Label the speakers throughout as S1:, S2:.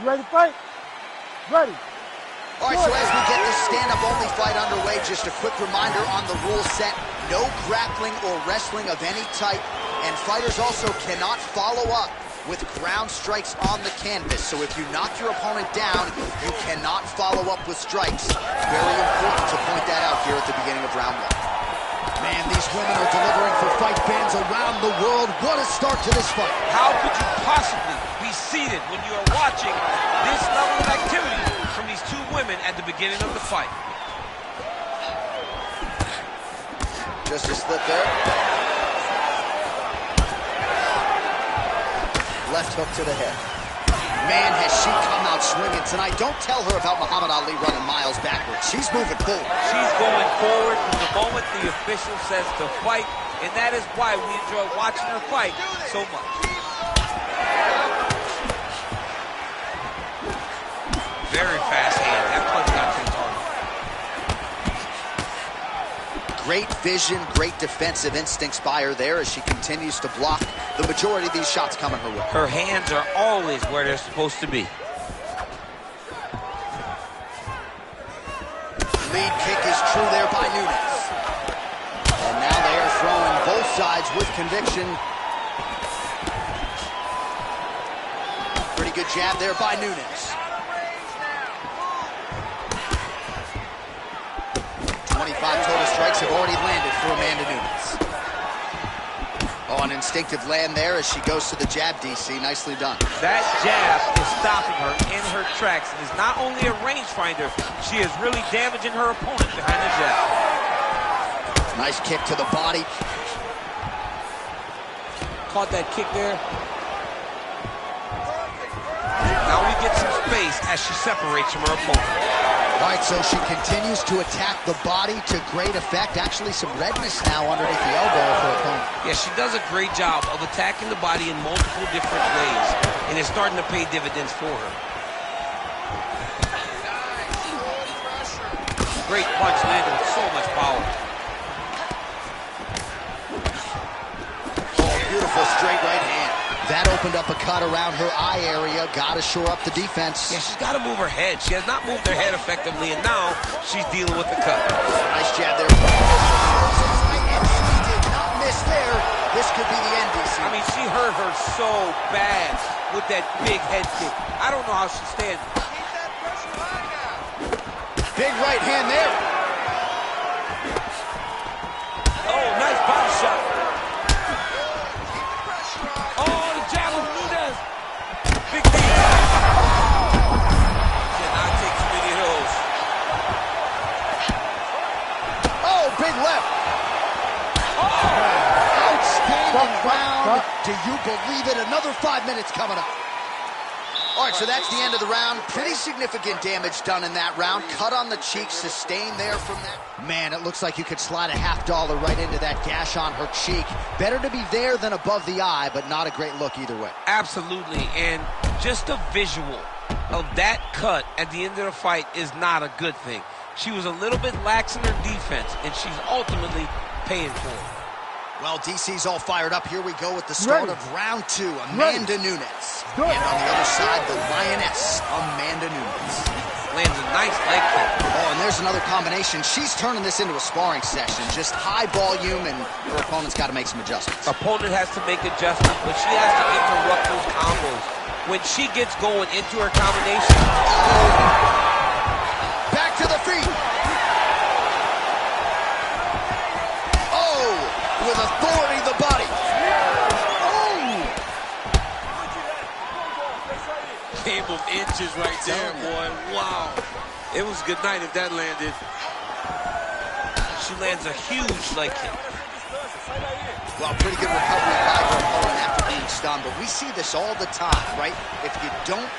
S1: ready to fight? Ready.
S2: All right, so as we get this stand-up only fight underway, just a quick reminder on the rule set. No grappling or wrestling of any type, and fighters also cannot follow up with ground strikes on the canvas. So if you knock your opponent down, you cannot follow up with strikes. Very important to point that out here at the beginning of round one. Man, these women are delivering for fight fans around the world. What a start to this fight.
S3: How could you possibly be seated when you are watching this level of activity from these two women at the beginning of the fight?
S2: Just a slip there. Left hook to the head. Man, has she come out swinging tonight. Don't tell her about Muhammad Ali running miles backwards. She's moving forward.
S3: She's going forward from the moment the official says to fight, and that is why we enjoy watching her fight so much. Very fast hand. That punch got to the target.
S2: Great vision, great defensive instincts by her there as she continues to block the majority of these shots coming her way.
S3: Her hands are always where they're supposed to be.
S2: Lead kick is true there by Nunes. And now they are throwing both sides with conviction. Pretty good jab there by Nunes. 25 total strikes have already landed for Amanda Nunes. Oh, an instinctive land there as she goes to the jab, DC. Nicely done.
S3: That jab is stopping her in her tracks. It is not only a rangefinder, she is really damaging her opponent behind the jab.
S2: Nice kick to the body.
S3: Caught that kick there. Now we get some space as she separates from her opponent.
S2: All right, so she continues to attack the body to great effect. Actually, some redness now underneath the elbow of her opponent.
S3: Yeah, she does a great job of attacking the body in multiple different ways, and it's starting to pay dividends for her. Great punch landed with so much power.
S2: Oh, beautiful straight right hand. That opened up a cut around her eye area. Got to shore up the defense.
S3: Yeah, she's got to move her head. She has not moved her head effectively, and now she's dealing with the cut.
S2: Nice jab there. And she did not miss there. This could be the end, DC.
S3: I mean, she hurt her so bad with that big head kick. I don't know how she stands.
S2: Big right hand there.
S3: Oh, nice body shot. Big D. Cannot take too many of those.
S2: Oh, big left. Oh, outstanding round. Do you believe it? Another 5 minutes coming up. All right, so that's the end of the round. Pretty significant damage done in that round. Cut on the cheek, sustained there from that. Man, it looks like you could slide a $50 right into that gash on her cheek. Better to be there than above the eye, but not a great look either way.
S3: Absolutely, and just a visual of that cut at the end of the fight is not a good thing. She was a little bit lax in her defense, and she's ultimately paying for it.
S2: Well, DC's all fired up. Here we go with the start of round two. Amanda Nunes. And on the other side, the Lioness, Amanda Nunes.
S3: Lands a nice leg kick.
S2: Oh, and there's another combination. She's turning this into a sparring session. Just high volume, and her opponent's got to make some adjustments.
S3: Opponent has to make adjustments, but she has to interrupt those combos. When she gets going into her combination.
S2: Back to the feet. With authority, the body. Oh!
S3: Game of inches right there, boy. Wow. It was a good night if that landed. She lands a huge leg kick.
S2: Well, pretty good recovery by her opponent after being stunned, but we see this all the time, right? If you don't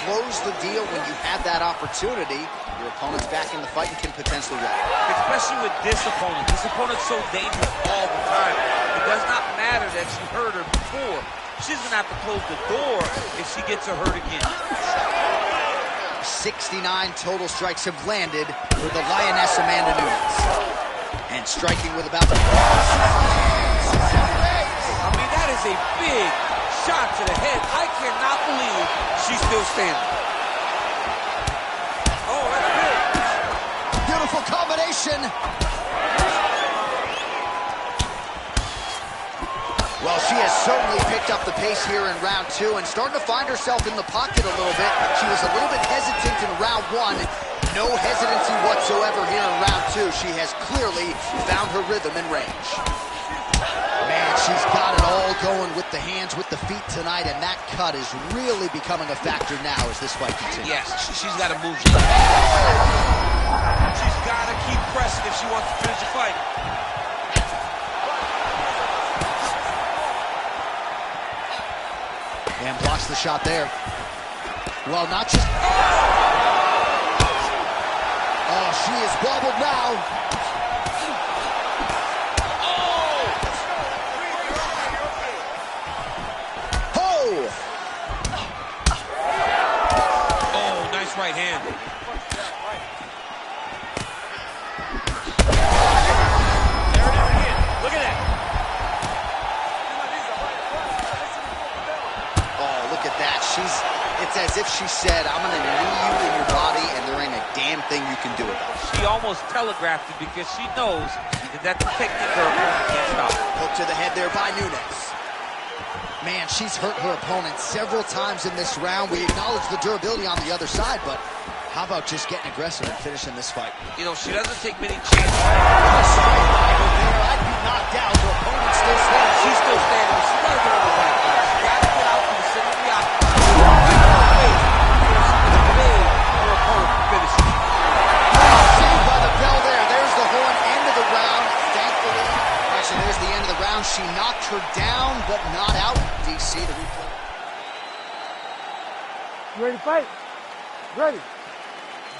S2: close the deal when you have that opportunity, your opponent's back in the fight and can potentially win.
S3: Especially with this opponent. This opponent's so dangerous all the time. It does not matter that she hurt her before. She's going to have to close the door if she gets her hurt again.
S2: 69 total strikes have landed for the Lioness Amanda Nunes. And striking with about the...
S3: I mean, that is a big shot to the head. I cannot believe she's still standing.
S2: Well, she has certainly picked up the pace here in round 2 and starting to find herself in the pocket a little bit. She was a little bit hesitant in round 1. No hesitancy whatsoever here in round 2. She has clearly found her rhythm and range. Man, she's got it all going with the hands, with the feet tonight, and that cut is really becoming a factor now as this fight continues.
S3: Yes, she's got to move. She's got to keep pressing if she wants to finish the fight.
S2: And blocks the shot there. Well, not just... Oh, she is wobbled now.
S3: Oh, nice right hand. There it is again. Look at that.
S2: Oh, look at that. It's as if she said, I'm going to knee you in your body, and there ain't a damn thing you can do about it.
S3: She almost telegraphed it because she knows that the technique her opponent can't stop.
S2: Hook to the head there by Nunes. Man, she's hurt her opponent several times in this round. We acknowledge the durability on the other side, but how about just getting aggressive and finishing this fight?
S3: You know, she doesn't take many chances.
S2: I'd be knocked out. Her opponent's still standing.
S3: She's still standing. She's got to get on the back. She's got to get out to the center of the octagon. Her opponent finishes.
S2: Saved by the bell there. There's the horn. End of the round. Thankfully, actually, there's the end of the round. She knocked her down, but not out. DC to replay.
S1: You ready to fight? Ready.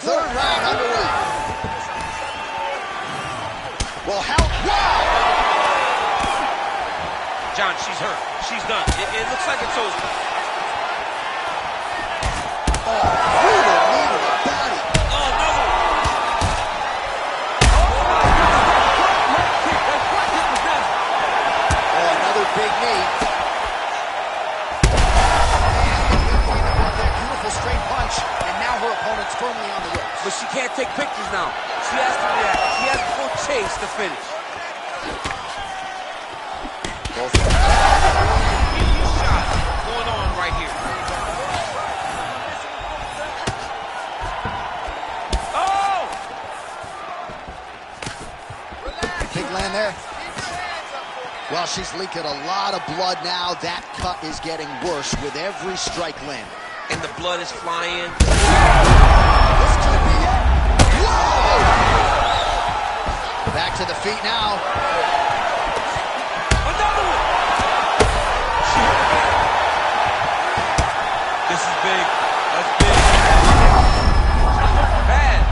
S2: Third round underway. Well, wow!
S3: John, she's hurt. She's done. It looks like it's over.
S2: Oh, brutal knee to the body.
S3: Oh, another one.
S2: Oh, another big knee. Beautiful straight punch, and now her opponent's firmly on the ropes.
S3: But she can't take pictures now. She has to react. She has to go chase the finish.
S2: Both
S3: shot going on right here. Oh!
S2: big land there. Well, she's leaking a lot of blood now. That cut is getting worse with every strike land.
S3: And the blood is flying.
S2: This could be it. Whoa! Back to the feet now.
S3: Another one. This is big. That's big. Bad.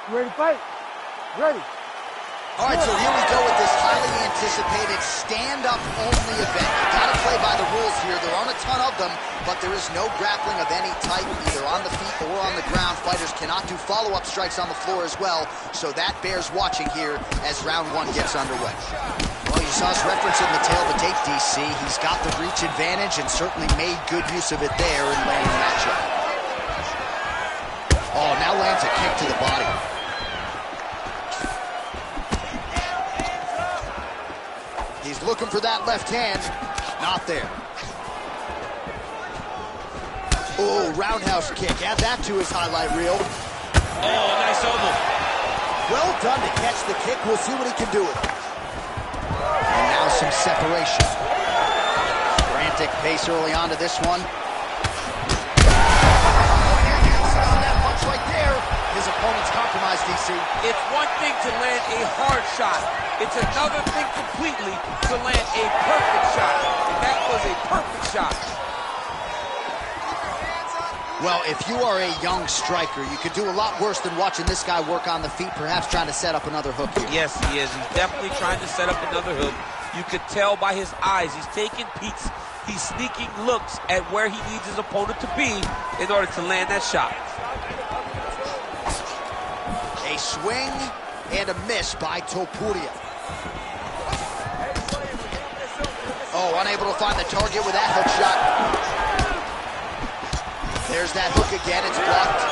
S1: You ready to fight? Ready.
S2: All right, so here we go with this highly anticipated stand-up only event. You gotta play by the rules here. There aren't a ton of them, but there is no grappling of any type, either on the feet or on the ground. Fighters cannot do follow-up strikes on the floor as well, so that bears watching here as round one gets underway. Well, you saw his reference in the tail of the tape, DC. He's got the reach advantage and certainly made good use of it there in landing that shot. Oh, now lands a kick to the body. He's looking for that left hand. Not there. Oh, roundhouse kick. Add that to his highlight reel.
S3: Oh, nice elbow.
S2: Well done to catch the kick. We'll see what he can do with it. And now some separation. Frantic pace early on to this one. That punch right there. His opponent's compromised, DC.
S3: It's one thing to land a hard shot. It's another thing completely to land a perfect shot. And that was a perfect shot.
S2: Well, if you are a young striker, you could do a lot worse than watching this guy work on the feet, perhaps trying to set up another hook here.
S3: Yes, he is. He's definitely trying to set up another hook. You could tell by his eyes. He's taking peeks. He's sneaking looks at where he needs his opponent to be in order to land that shot.
S2: A swing and a miss by Topuria. Oh, unable to find the target with that hook shot. There's that hook again, it's blocked.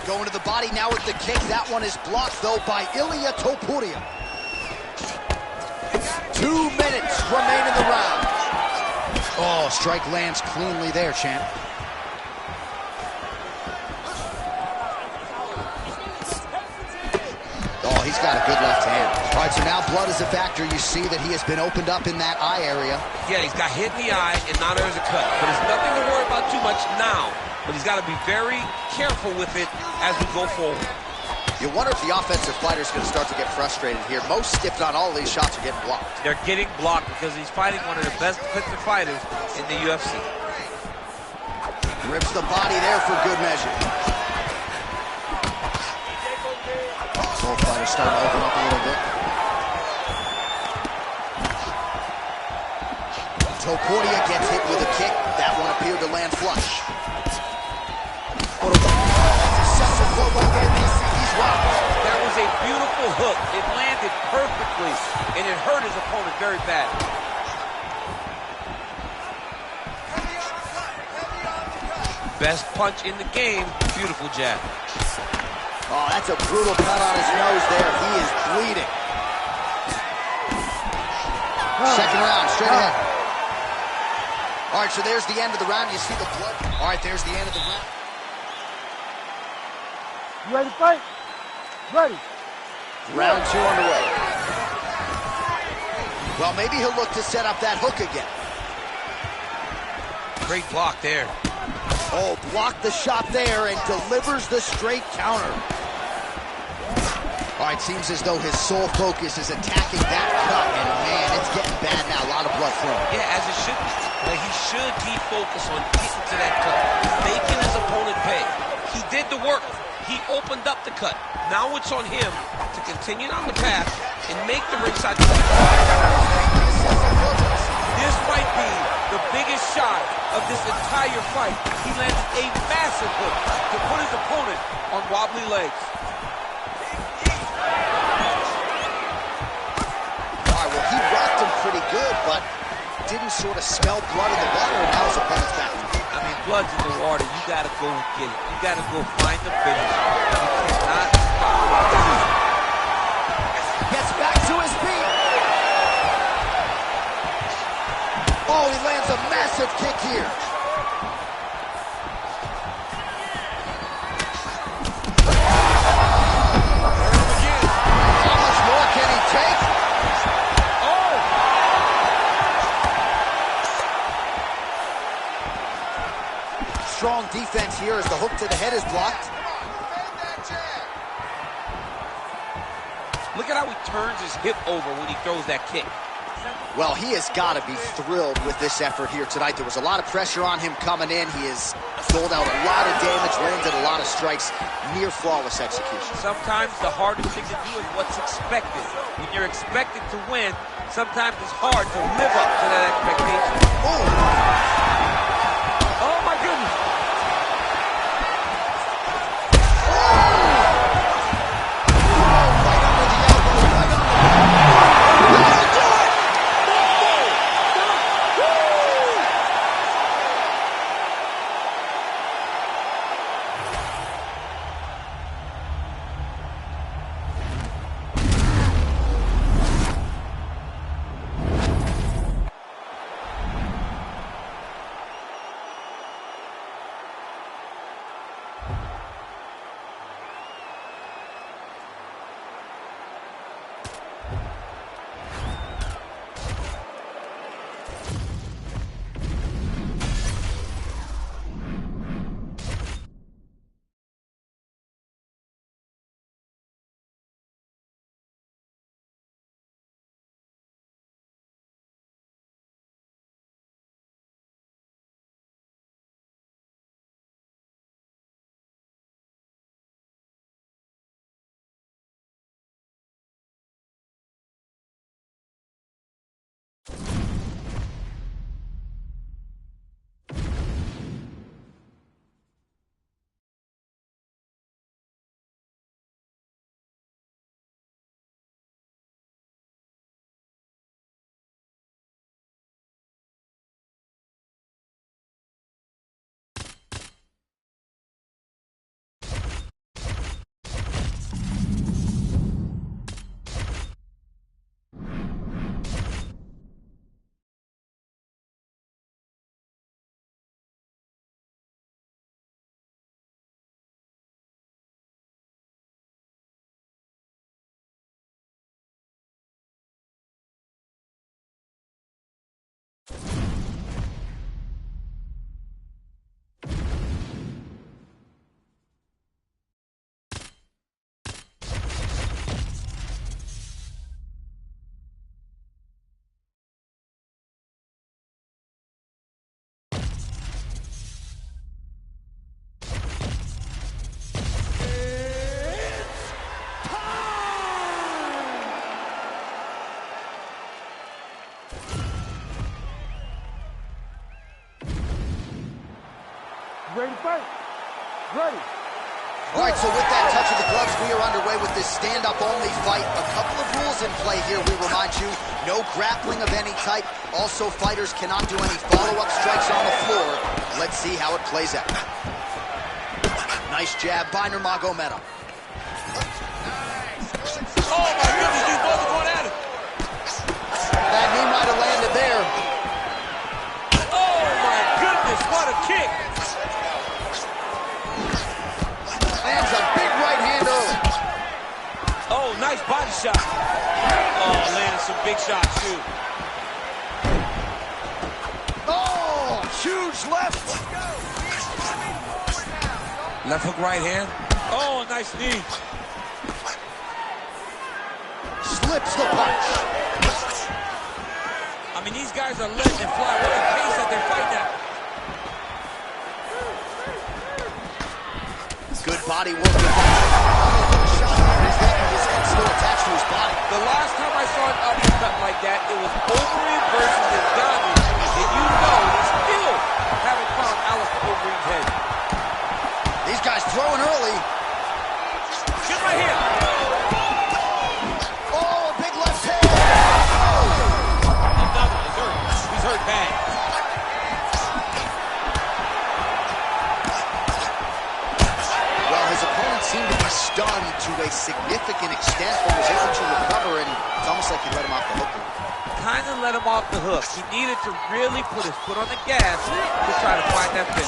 S2: Going to the body now with the kick. That one is blocked, though, by Ilia Topuria. 2 minutes remain in the round. Oh, strike lands cleanly there, champ. Oh, he's got a good left hand. All right, so now blood is a factor. You see that he has been opened up in that eye area.
S3: Yeah, he's got hit in the eye, and now there's a cut. But there's nothing to worry about too much now. But he's got to be very careful with it as we go forward.
S2: You wonder if the offensive fighter is going to start to get frustrated here. Most, if not all, of these shots are getting blocked.
S3: They're getting blocked because he's fighting one of the best defensive fighters in the UFC.
S2: Rips the body there for good measure. Both fighters starting to open up a little bit. Topuria gets hit with a kick. That one appeared to land flush. Successive blow right there. He's rocked.
S3: That was a beautiful hook. It landed perfectly, and it hurt his opponent very bad. Best punch in the game. Beautiful jab.
S2: Oh, that's a brutal cut on his nose there. He is bleeding. Second round, straight ahead. All right, so there's the end of the round. You see the blood. All right, there's the end of the round.
S1: You ready to fight? Ready.
S2: Round two underway. Well, maybe he'll look to set up that hook again.
S3: Great block there.
S2: Oh, blocked the shot there and delivers the straight counter. All right, seems as though his sole focus is attacking that cut, and man, it's getting bad now. A lot of blood flowing.
S3: Yeah, as it should be. But he should be focused on getting to that cut, making his opponent pay. He did the work. He opened up the cut. Now it's on him to continue on the path and make the ringside cut. This might be the biggest shot of this entire fight. He lands a massive hook to put his opponent on wobbly legs.
S2: All right, well, he rocked him pretty good, but didn't sort of smell blood in the water, and now his opponent's back.
S3: I mean, blood's in the water. You got to go get it. You got to go find the finish. You cannot stop.
S2: Gets back to his feet. Oh, he lands a massive kick here. How much more can he take?
S3: Oh!
S2: Strong defense here as the hook to the head is blocked.
S3: Look at how he turns his hip over when he throws that kick.
S2: Well, he has got to be thrilled with this effort here tonight. There was a lot of pressure on him coming in. He has doled out a lot of damage, landed a lot of strikes, near flawless execution.
S3: Sometimes the hardest thing to do is what's expected. When you're expected to win, Sometimes it's hard to live up to that expectation.
S2: Oh!
S3: Oh, my goodness.
S1: Ready to fight? Ready.
S2: All right, so with that touch of the gloves, we are underway with this stand-up-only fight. A couple of rules in play here, we remind you. No grappling of any type. Also, fighters cannot do any follow-up strikes on the floor. Let's see how it plays out. Nice jab by Nurmagomedov.
S3: Oh, my goodness, these boys are going at it.
S2: That knee might have landed there.
S3: Oh, my goodness, what a kick.
S2: Lands a big right hand early.
S3: Oh, nice body shot. Oh, landed some big shots, too.
S2: Oh, huge left.
S3: Left hook right hand. Oh, nice knee.
S2: Slips the punch.
S3: I mean, these guys are letting it fly. What a pace that they're fighting at.
S2: Good body work. His head still attached to his body.
S3: The last time I saw an uppercut like that, it was Overeem versus Ngannou. And you know they still haven't found Alistair Overeem's head.
S2: These guys throwing early.
S3: Get right here.
S2: Oh, a big left hand.
S3: Another. He's hurt. He's hurt bad.
S2: Well, his opponent seemed to be stunned to a significant extent, but was able to recover, and it's almost like he let him off the hook.
S3: Kind of let him off the hook. He needed to really put his foot on the gas to try to find that finish.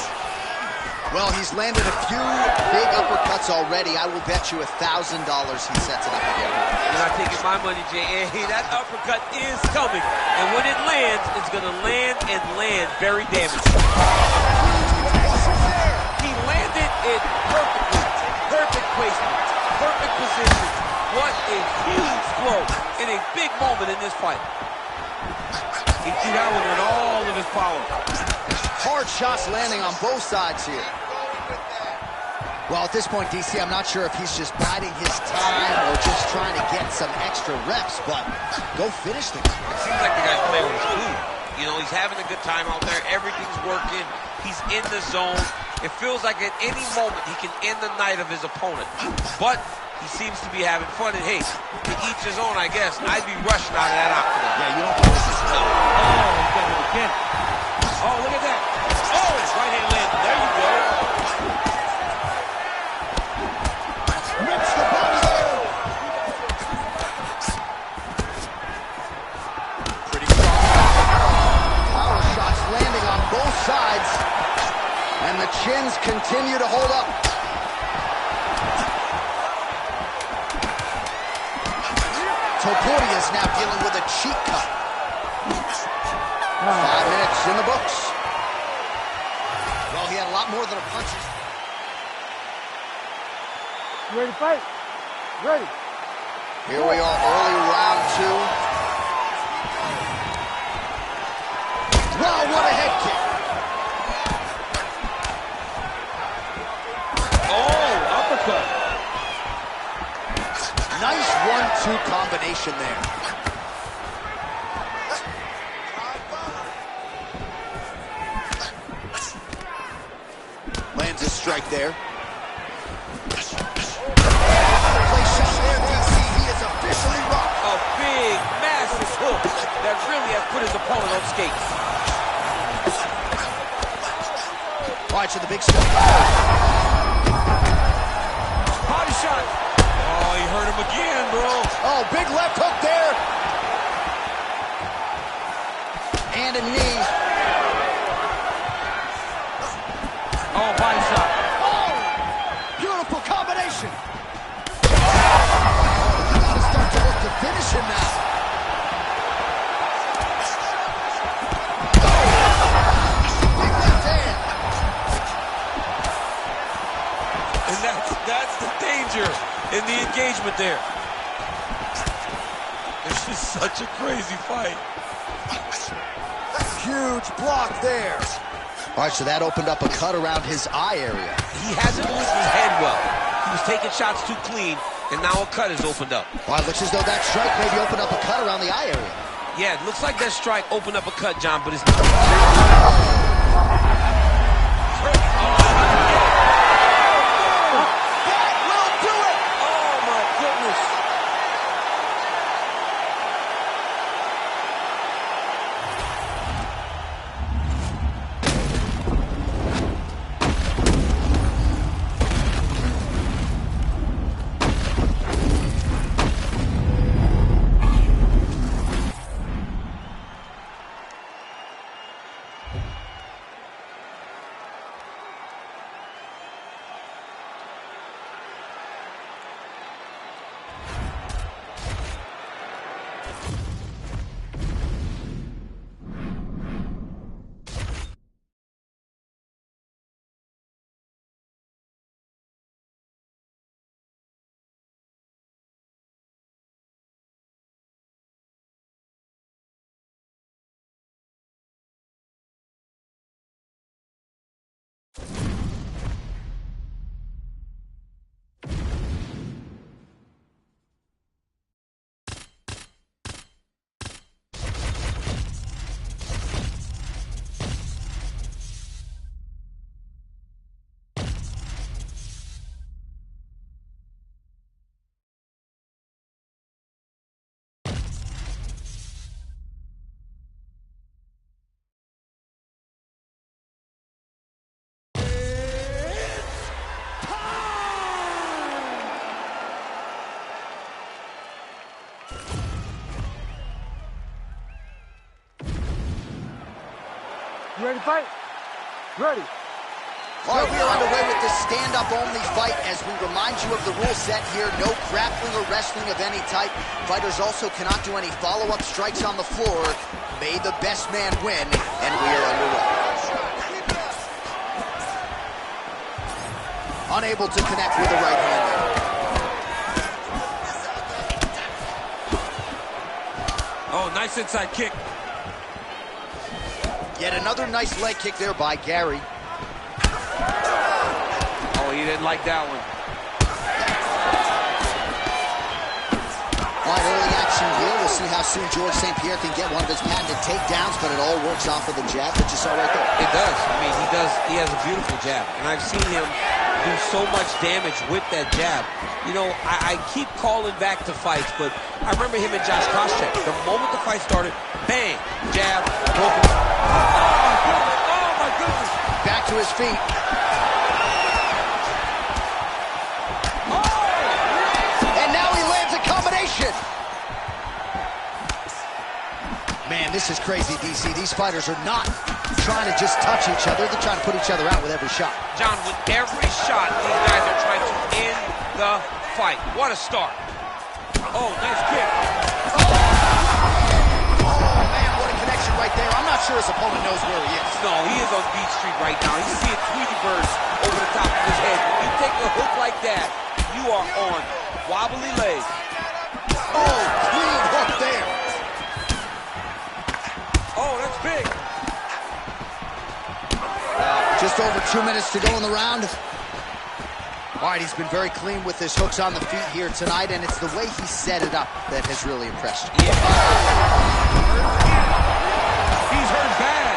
S2: Well, he's landed a few big uppercuts already. I will bet you $1,000 he sets it up again.
S3: You're not taking my money, J.A. That uppercut is coming. And when it lands, it's going to land and land very damaging. He landed it perfectly. Perfect placement. Perfect position. What a huge blow in a big moment in this fight. He threw that one with all of his power.
S2: Hard shots landing on both sides here. Well, at this point, DC, I'm not sure if he's just biding his time or just trying to get some extra reps, but go finish the guy.
S3: It seems like the guy's playing with his food. You know, he's having a good time out there. Everything's working. He's in the zone. It feels like at any moment he can end the night of his opponent. But he seems to be having fun. And hey, to each his own, I guess. I'd be rushing out of that octagon.
S2: Yeah, you don't think this is
S3: No.
S1: Oh, he's got it again. Oh, look at that.
S3: Oh, his right hand landed. There you go.
S2: rips the body there. Pretty strong. Power shots landing on both sides. And the chins continue to hold up. Topuria is now dealing with a cheek cut. 5 minutes in the books. Well, he had a lot more than a punch.
S1: You ready to fight? Ready.
S2: Here we are, early round 2. Wow, what a head kick.
S3: Oh, uppercut.
S2: Nice 1-2 combination there. Lands a strike there. Place shot there, DC. He is officially rocked.
S3: A big, massive hook that really has put his opponent on skates.
S2: All right, so the big step.
S3: Body shot. Oh, he hurt him again, bro.
S2: Oh, big left hook there. And a knee.
S3: Oh, body shot.
S2: Oh, beautiful combination. Oh, he's got to start to look to finish him now. Big left hand.
S3: And that's the danger in the engagement there. This is such a crazy fight.
S2: Huge block there. All right, so that opened up a cut around his eye area.
S3: He hasn't moved his head well. He was taking shots too clean, and now a cut has opened up.
S2: Well, it looks as though that strike maybe opened up a cut around the eye area.
S3: Yeah, it looks like that strike opened up a cut, John, but it's not.
S2: That will do it.
S3: Oh, my goodness.
S1: You ready to fight? Ready.
S2: All right, we are underway with this stand-up-only fight as we remind you of the rule set here. No grappling or wrestling of any type. Fighters also cannot do any follow-up strikes on the floor. May the best man win, and we are underway. Unable to connect with the right hand there.
S3: Oh, nice inside kick.
S2: Yet another nice leg kick there by Gary.
S3: Oh, he
S1: he didn't like that one.
S2: All right, early action here. We'll see how soon George St. Pierre can get one of his patented takedowns, but it all works off of the jab that you saw right there.
S3: It does. I mean, he has a beautiful jab. And I've seen him do so much damage with that jab. You know, I keep calling back to fights, but I remember him and Josh Koscheck. The moment the fight started, bang, jab, broken.
S1: Oh, my goodness.
S2: Back to his feet. And now he lands a combination. Man, this is crazy, DC. These fighters are not trying to just touch each other. They're trying to put each other out with every shot.
S3: John, with every shot, these guys are trying to end the fight. What a start.
S1: Oh, nice kick.
S2: Oh, man, what a connection right there. I'm not sure his opponent knows where he is.
S3: No, he is on Beach Street right now. He's seeing Tweety birds over the top of his head. When you take a hook like that, you are on wobbly legs.
S2: Oh, clean hook there.
S1: Oh, that's big.
S2: Just over 2 minutes to go in the round. All right, he's been very clean with his hooks on the feet here tonight, and it's the way he set it up that has really impressed me.
S3: Yeah.
S1: He's hurt bad.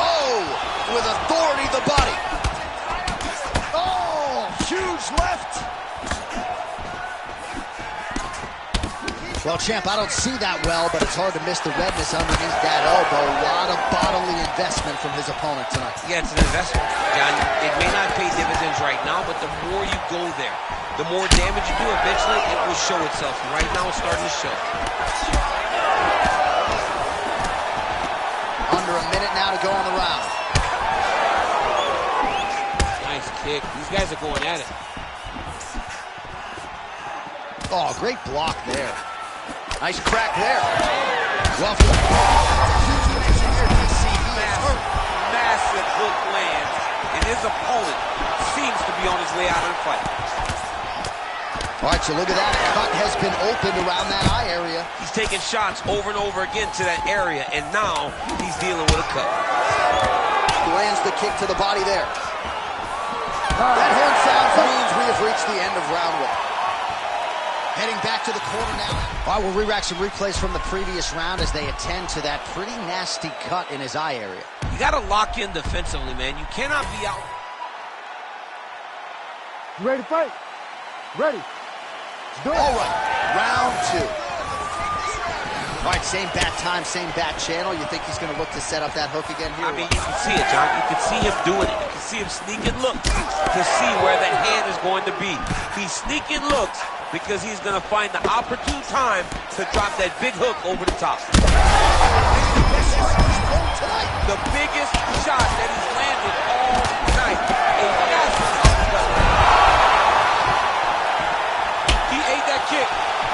S2: Oh, with authority, the body. Oh, huge left. Well, champ, I don't see that well, but it's hard to miss the redness underneath that elbow. A lot of bodily investment from his opponent tonight.
S3: Yeah, it's an investment, John. It may not pay dividends right now, but the more you go there, the more damage you do, eventually it will show itself. Right now, it's starting to show.
S2: Under a minute now to go on the round.
S3: Nice kick. These guys are going at it.
S2: Oh, great block there. Nice crack there. Well, for the huge connection here, DC. He is hurt.
S3: Massive hook lands, and his opponent seems to be on his way out of the fight.
S2: All right, so look at that. A cut has been opened around that eye area.
S3: He's taking shots over and over again to that area, and now he's dealing with a cut.
S2: Lands the kick to the body there. That horn sounds means we have reached the end of round one. Heading back to the corner now. All right, we'll re-rack some replays from the previous round as they attend to that pretty nasty cut in his eye area.
S3: You got to lock in defensively, man. You cannot be out.
S4: You ready to fight? Ready. Let's do it.
S2: All right, round two. All right, same bat time, same bat channel. You think he's going to look to set up that hook again here?
S3: I mean, you can see it, John. You can see him doing it. You can see him sneaking looks to see where that hand is going to be. He's sneaking looks because he's going to find the opportune time to drop that big hook over the top. The biggest shot that he's landed all night. A massive uppercut. He ate that kick.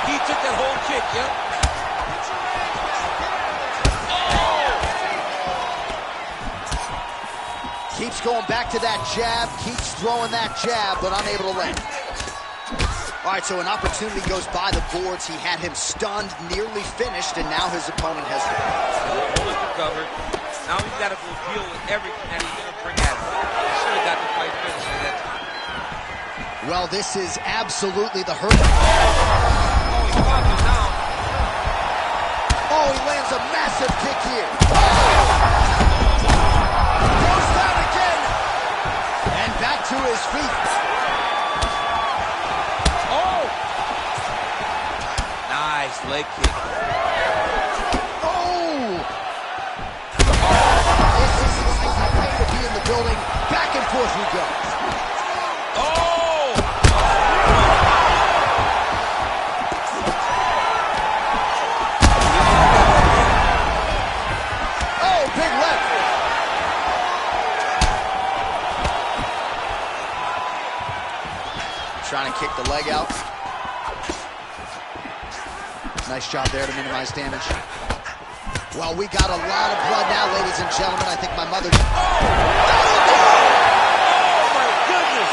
S3: He took that whole kick, yep.
S2: Keeps going back to that jab, keeps throwing that jab, but unable to land. All right, so an opportunity goes by the boards. He had him stunned, nearly finished, and now his opponent has
S3: Opponent recovered. Now he's got to go deal with everything that he's going to bring at him. He should have got the fight finished at that time.
S2: Well, this is absolutely the hurt.
S3: Oh, he's popping now.
S2: Oh, he lands a massive kick here. Goes down again. And back to his feet.
S3: Oh! Nice leg kick.
S2: Oh! This is the way to be in the building. Back and forth we go.
S3: Oh!
S2: Oh, big left. Trying to kick the leg out. Nice job there to minimize damage. Well, we got a lot of blood now, ladies and gentlemen. I think my mother...
S3: Oh, my goodness!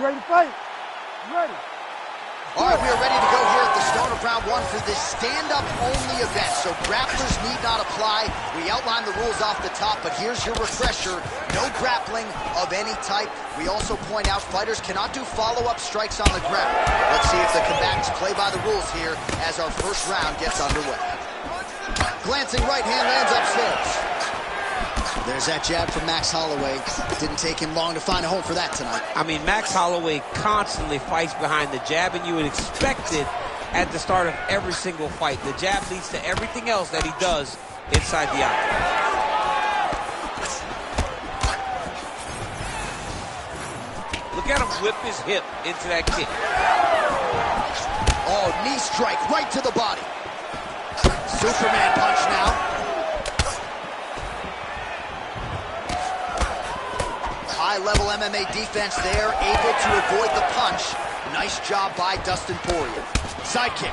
S4: ready to fight? You ready?
S2: All right, we are ready to go here at the start of round one for this stand-up only event. So grapplers need not apply. We outlined the rules off the top, but here's your refresher. No grappling of any type. We also point out fighters cannot do follow-up strikes on the ground. Let's see if the combatants play by the rules here as our first round gets underway. Glancing right hand lands upstairs. There's that jab from Max Holloway. Didn't take him long to find a home for that tonight.
S3: I mean, Max Holloway constantly fights behind the jab, and you would expect it at the start of every single fight. The jab leads to everything else that he does inside the octagon. Look at him whip his hip into that kick.
S2: Oh, knee strike right to the body. Superman punch now. High-level MMA defense there, able to avoid the punch. Nice job by Dustin Poirier. Sidekick.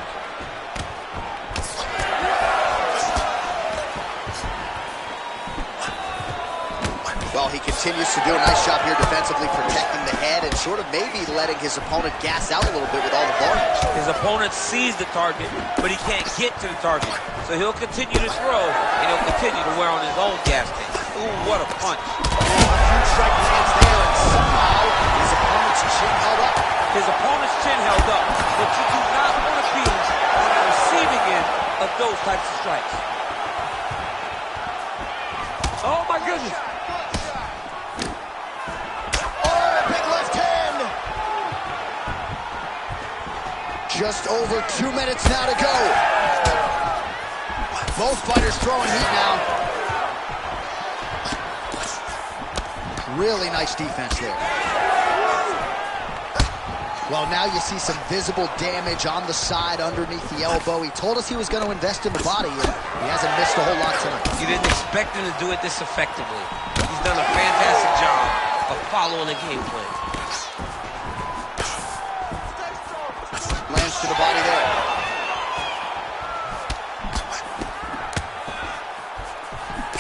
S2: Well, he continues to do a nice job here defensively, protecting the head and sort of maybe letting his opponent gas out a little bit with all the volume.
S3: His opponent sees the target, but he can't get to the target. So he'll continue to throw, and he'll continue to wear on his own gas tank. Ooh, what a punch.
S2: Huge strike lands there, and somehow his opponent's chin held up.
S3: His opponent's chin held up, but you do not want to be on the receiving end of those types of strikes. Oh, my goodness.
S2: Just over 2 minutes now to go. Both fighters throwing heat now. Really nice defense there. Well, now you see some visible damage on the side underneath the elbow. He told us he was going to invest in the body, and he hasn't missed a whole lot tonight.
S3: You didn't expect him to do it this effectively. He's done a fantastic job of following the game plan.
S2: Lands to the body there.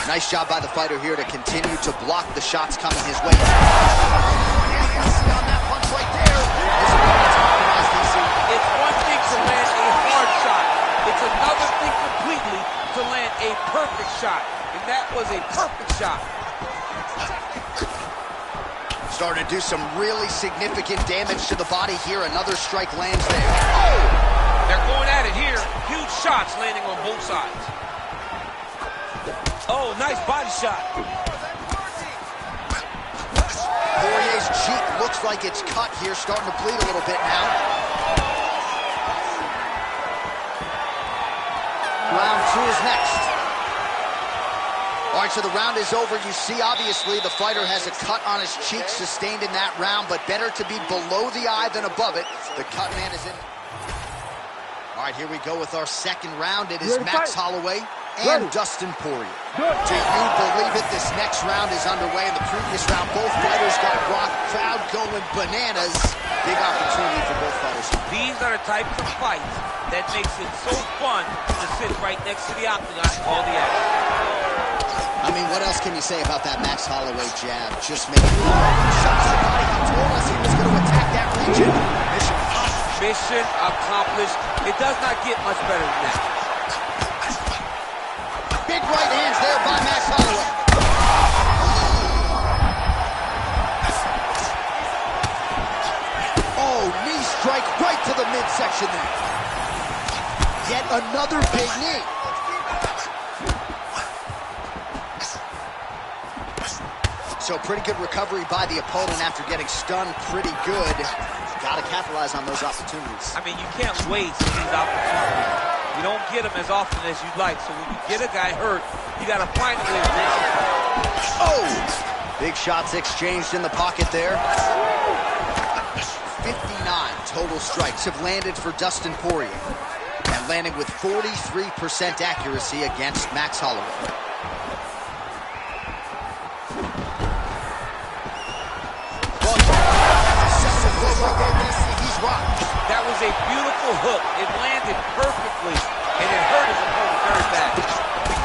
S2: Nice job by the fighter here to continue to block the shots coming his way. On that punch right there. His opponent's optimized, DC.
S3: It's one thing to land a hard shot. It's another thing completely to land a perfect shot. And that was a perfect shot.
S2: Starting to do some really significant damage to the body here. Another strike lands there. Oh!
S3: They're going at it here. Huge shots landing on both sides. Oh, nice body shot.
S2: Poirier's cheek looks like it's cut here, starting to bleed a little bit now. Round two is next. All right, so the round is over. You see, obviously, the fighter has a cut on his cheek sustained in that round, but better to be below the eye than above it. The cut man is in. All right, here we go with our second round. It is Max Holloway and Dustin Poirier. Do you believe it? This next round is underway. In the previous round, both fighters got rocked. Crowd going bananas. Big opportunity for both fighters.
S3: These are the types of fights that makes it so fun to sit right next to the octagon and call the action.
S2: I mean, what else can you say about that Max Holloway jab? Just making shots to the body. He told us he was going to attack that region. Mission accomplished.
S3: Mission accomplished. It does not get much better than that.
S2: Big right hands there by Max Holloway. Oh, knee strike right to the midsection there. Yet another big knee. So pretty good recovery by the opponent after getting stunned pretty good. Got to capitalize on those opportunities.
S3: I mean, you can't waste these opportunities. You don't get them as often as you'd like. So when you get a guy hurt, you got to find a way to make it.
S2: Oh! Big shots exchanged in the pocket there. 59 total strikes have landed for Dustin Poirier. And landing with 43% accuracy against Max Holloway.
S3: That was a beautiful hook. It landed perfectly, and it hurt his opponent very bad.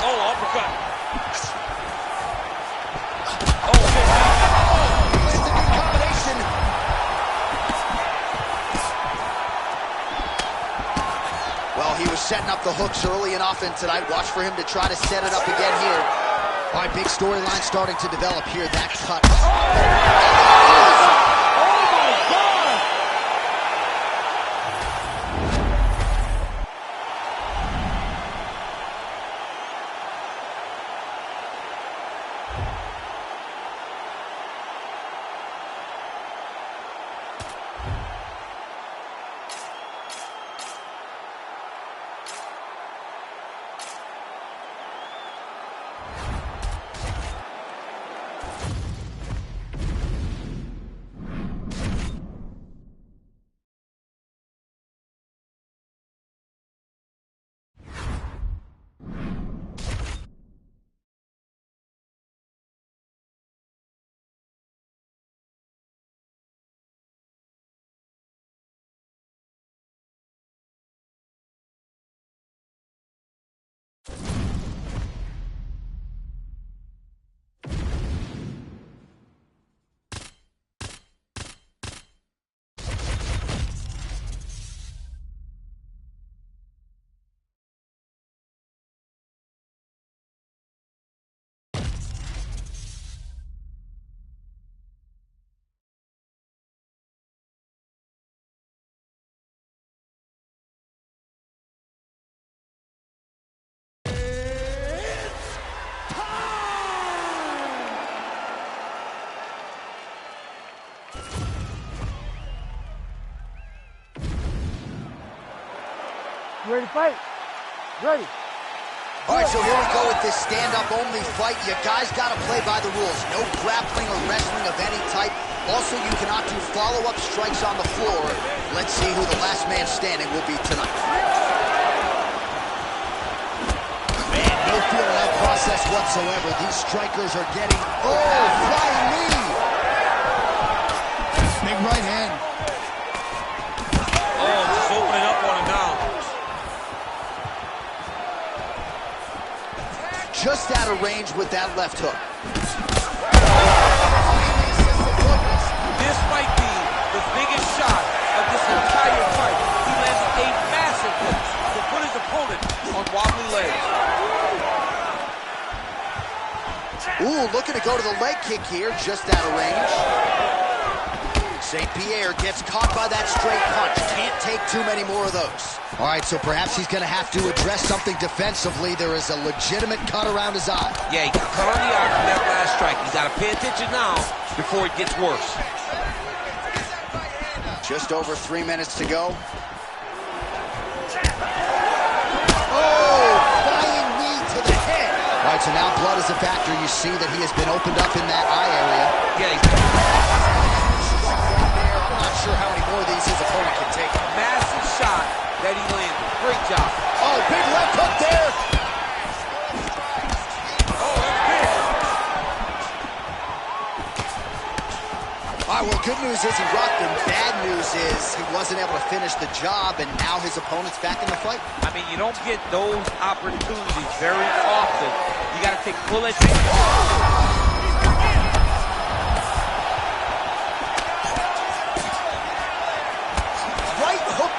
S3: Oh, uppercut. Oh, good.
S2: Lands a good combination. out the hooks early and often tonight. Watch for him to try to set it up again here. All right, big storyline starting to develop here. That cut.
S4: You ready to fight? Ready.
S2: All right, so here we go with this stand-up-only fight. You guys got to play by the rules. No grappling or wrestling of any type. Also, you cannot do follow-up strikes on the floor. Let's see who the last man standing will be tonight. Man, no feel in that process whatsoever. These strikers are getting... Oh, flying knee! Big right hand.
S3: Oh, just opening up on him now.
S2: Just out of range with that left hook.
S3: This might be the biggest shot of this entire fight. He lands a massive hook to put his opponent on wobbly legs.
S2: Ooh, looking to go to the leg kick here, just out of range. St. Pierre gets caught by that straight punch. Can't take too many more of those. All right, so perhaps he's going to have to address something defensively. There is a legitimate cut around his eye.
S3: Yeah, he got cut on the eye from that last strike. He's got to pay attention now before it gets worse.
S2: Just over 3 minutes to go. Oh, flying knee to the head. All right, so now blood is a factor. You see that he has been opened up in that eye area.
S3: Yeah,
S2: I'm not sure how many more of these his opponent can take.
S3: massive shot that he landed. Great job.
S2: Oh, big left hook there.
S3: Oh, that's big.
S2: All right, well, good news is he rocked him. Bad news is he wasn't able to finish the job, and now his opponent's back in the fight.
S3: I mean, you don't get those opportunities very often. You got to take full advantage.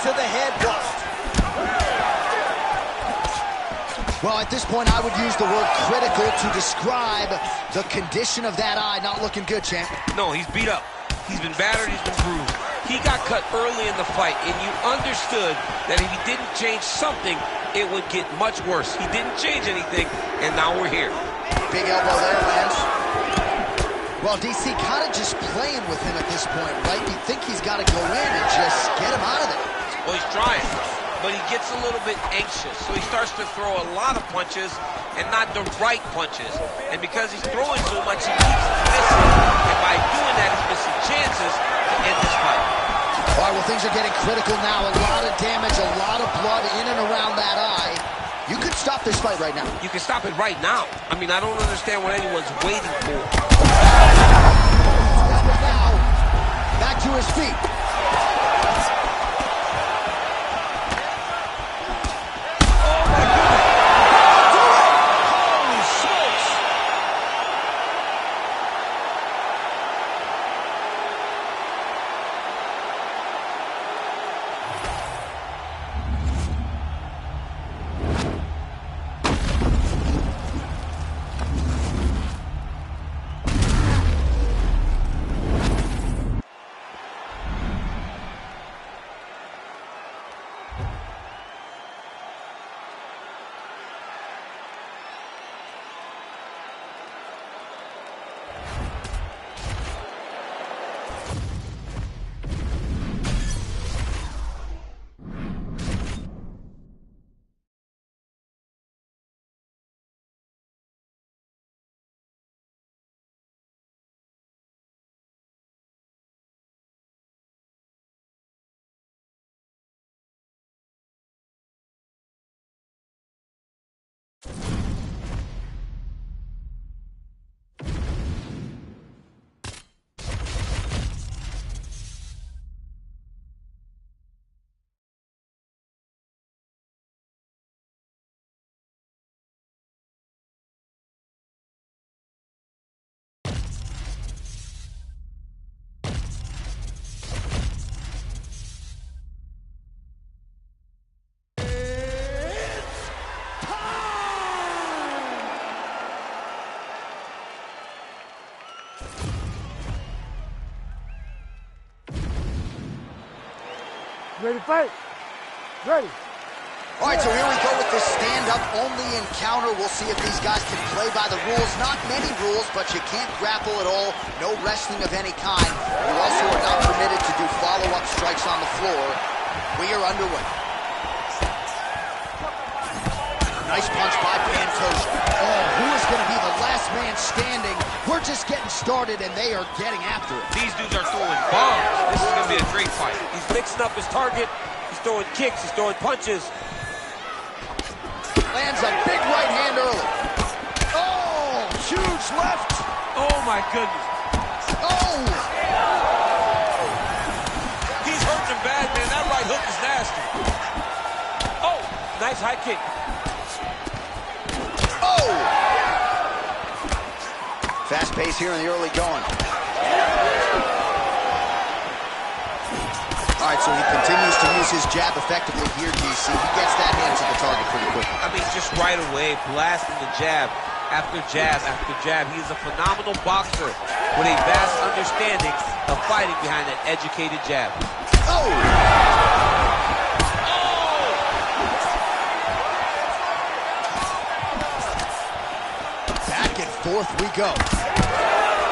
S2: To the head blocked. Well, at this point, I would use the word critical to describe the condition of that eye. Not looking good, champ.
S3: No, he's beat up. He's been battered, he's been bruised. He got cut early in the fight, and you understood that if he didn't change something, it would get much worse. He didn't change anything, and now we're here.
S2: Big elbow there, Lance. Well, DC kind of just playing with him at this point, right? You think he's got to go in and just get him out of there.
S3: Well, he's trying, but he gets a little bit anxious, so he starts to throw a lot of punches and not the right punches. And because he's throwing so much, he keeps missing. And by doing that, he's missing chances to end this fight.
S2: All right, well, things are getting critical now. A lot of damage, a lot of blood in and around that eye. You could stop this fight right now.
S3: You can stop it right now. I mean, I don't understand what anyone's waiting for.
S2: Now, back to his feet.
S4: Ready to fight? Ready.
S2: All right, so here we go with this stand-up only encounter. We'll see if these guys can play by the rules. Not many rules, but you can't grapple at all. No wrestling of any kind. You also are not permitted to do follow-up strikes on the floor. We are underway. Nice punch by Pantoja. Oh, who is going to be the last man standing? We're just getting started, and they are getting after it.
S3: These dudes are throwing bombs. This is going to be a great fight.
S1: He's mixing up his target. He's throwing kicks. He's throwing punches.
S2: Lands a big right hand early. Oh, huge left.
S1: Oh, my goodness.
S2: Oh!
S1: He's hurting him bad, man. That right hook is nasty. Oh, nice high kick.
S2: Oh! Fast pace here in the early going. All right, so he continues to use his jab effectively here, DC. He gets that hand to the target pretty quickly.
S3: I mean, just right away, blasting the jab after jab after jab. He's a phenomenal boxer with a vast understanding of fighting behind that educated jab.
S2: Oh! Back and forth we go.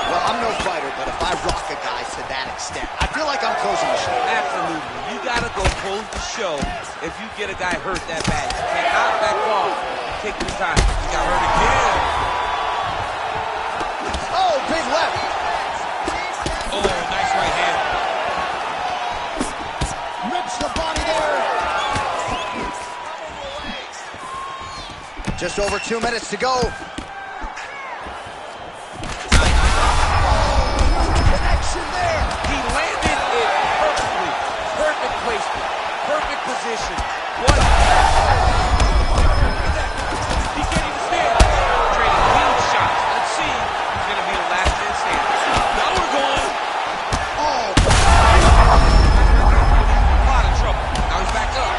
S2: Well, I'm no fighter, but if I rock a guy to that extent, I feel like I'm closing the show.
S3: Absolutely. You got to go close the show if you get a guy hurt that bad. You cannot back off. Take your time. He got hurt again.
S2: Oh, big left.
S3: Oh, nice right hand.
S2: Rips the body there. Just over 2 minutes to go. There.
S1: He landed it perfectly. Perfect placement. Perfect position. What? He can't even stand.
S3: Trading huge shots. Let's see who's going to be the last man standing.
S1: Now we're going.
S2: Oh.
S3: A lot of trouble. Now he's back up.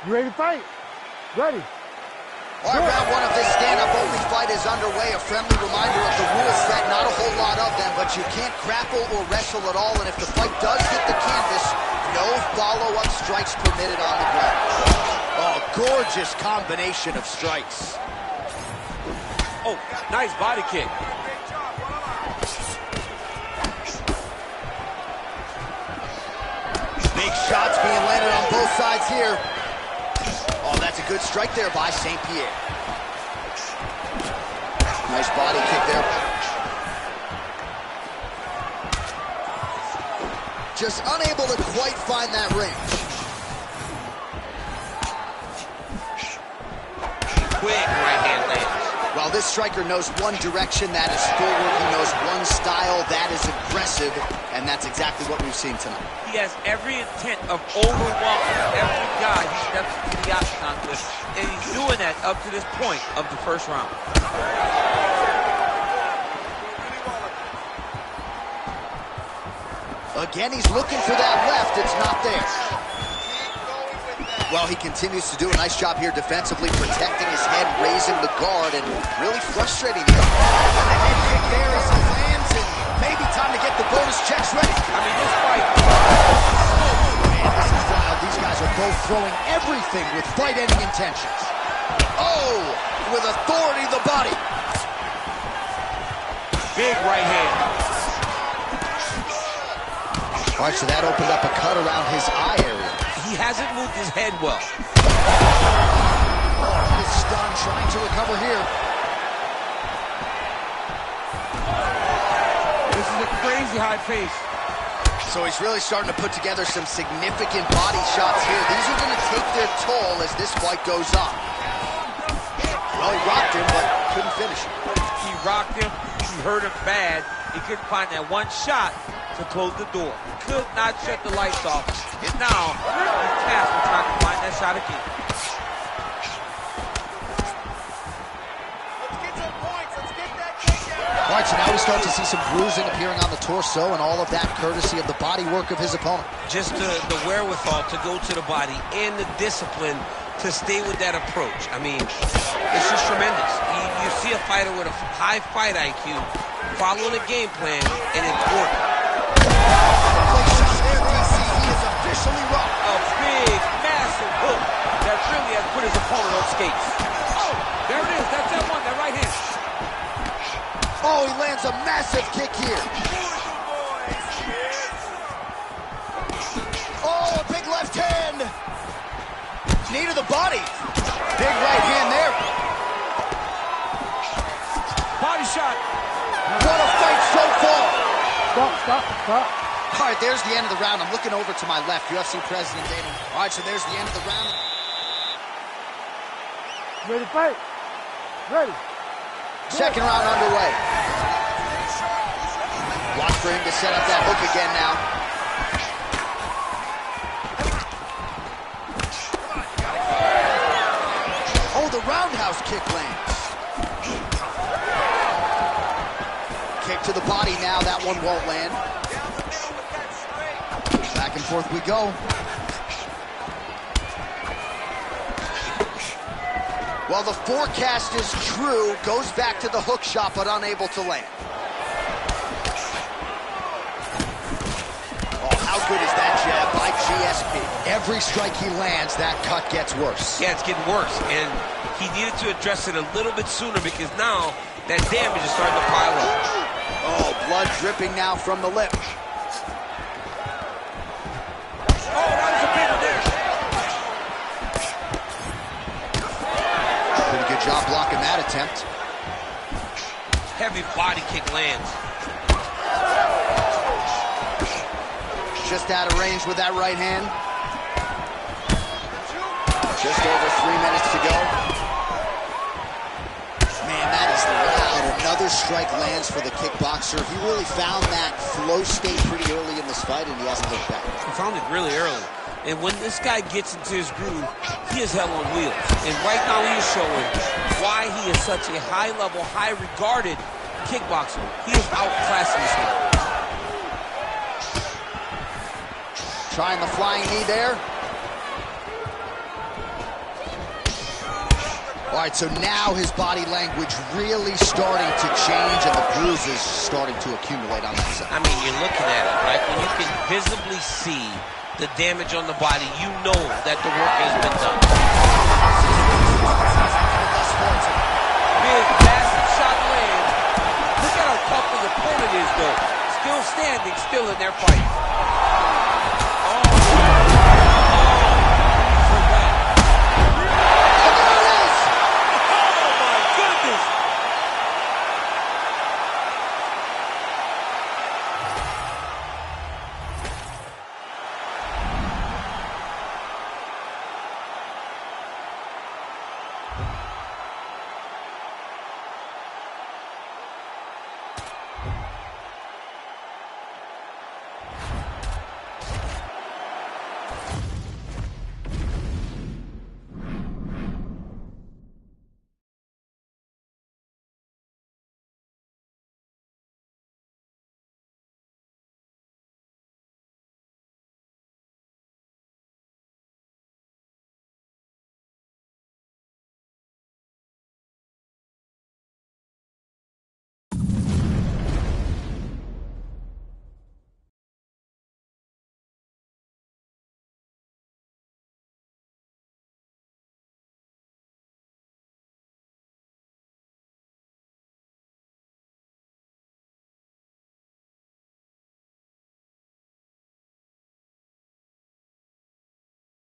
S4: You ready to fight? Ready.
S2: All right, round one of this stand-up only fight is underway. A friendly reminder of the rule set. Not a whole lot of them, but you can't grapple or wrestle at all. And if the fight does hit the canvas, no follow-up strikes permitted on the ground. Oh, gorgeous combination of strikes.
S1: Oh, nice body kick.
S2: Big shots being landed on both sides here. Oh, that's a good strike there by St. Pierre. Nice body kick there. Just unable to quite find that range.
S3: Quick right hand lands.
S2: Well, this striker knows one direction, that is forward. He knows one style, that is aggressive, and that's exactly what we've seen tonight.
S1: He has every intent of overwhelming every guy he steps into the octagon with, and he's doing that up to this point of the first round.
S2: Again, he's looking for that left. It's not there. Well, he continues to do a nice job here defensively, protecting his head, raising the guard, and really frustrating him. And the head kick there as he lands, and maybe time to get the bonus checks ready.
S1: I mean, this fight...
S2: Man, this is wild. These guys are both throwing everything with fight-ending intentions. Oh, with authority to the body.
S1: Big right hand.
S2: All right, so that opened up a cut around his eye area.
S3: He hasn't moved his head well.
S2: He's stunned, trying to recover here.
S1: This is a crazy high pace.
S2: So he's really starting to put together some significant body shots here. These are going to take their toll as this fight goes on. Well, he rocked him, but couldn't finish him.
S1: He rocked him. He hurt him bad. He couldn't find that one shot to close the door. Could not shut the lights off. And now, he's tasked with trying to find that shot again.
S5: Let's get some points. Let's get that takedown.
S2: All right, so now we start to see some bruising appearing on the torso, and all of that courtesy of the body work of his opponent.
S3: Just the wherewithal to go to the body and the discipline to stay with that approach. I mean, it's just tremendous. You see a fighter with a high fight IQ following a game plan, and it's working.
S2: He is officially rocked.
S1: A big, massive hook that really has put his opponent on skates. Oh, there it is. That's that one, that right hand.
S2: Oh, he lands a massive kick here. Oh, a big left hand. Knee to the body. Big right hand there.
S1: Body shot.
S2: What a fight so far.
S4: Stop.
S2: All right, there's the end of the round. I'm looking over to my left, UFC President Dana. All right, so there's the end of the round.
S4: You ready to fight? Ready.
S2: Second round underway. Watch for him to set up that hook again now. Oh, the roundhouse kick lands. Kick to the body now. That one won't land. Back and forth we go. Well, the forecast is true. Goes back to the hook shot, but unable to land. Oh, how good is that jab by GSP? Every strike he lands, that cut gets worse.
S3: Yeah, it's getting worse, and he needed to address it a little bit sooner because now that damage is starting to pile up.
S2: Oh, blood dripping now from the lip.
S1: Oh, that was a big one there.
S2: Pretty good job blocking that attempt.
S3: Heavy body kick lands.
S2: Just out of range with that right hand. Just over 3 minutes to go. Man, that is loud. Another strike lands for the kickboxer. He really found that flow state pretty early in this fight, and he hasn't looked back.
S3: He found it really early. And when this guy gets into his groove, he is hell on wheels. And right now he is showing why he is such a high-level, high-regarded kickboxer. He is outclassing this man.
S2: Trying the flying knee there. All right, so now his body language really starting to change, and the bruises starting to accumulate on that side.
S3: I mean, you're looking at it, right? When you can visibly see the damage on the body, you know that the work has been done.
S1: Big, massive shot lands. Look at how tough his opponent is, though. Still standing, still in their fight.